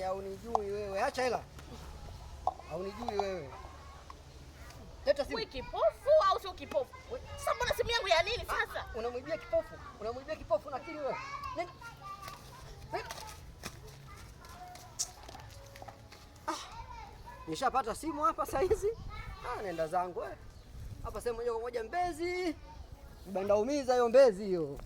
Haunijui wewe. Acha hela. Haunijui wewe. Leta simu. Wewe kipofu au sio kipofu? Sasa mbona simu yangu ya nini sasa? Unamwibia kipofu. Unamwibia kipofu na akili wewe. Nenda. Nishapata simu hapa saa hizi. Nenda zangu wewe. Hapa sema moja kwa moja Mbezi. Mbanda umiza hiyo Mbezi hiyo.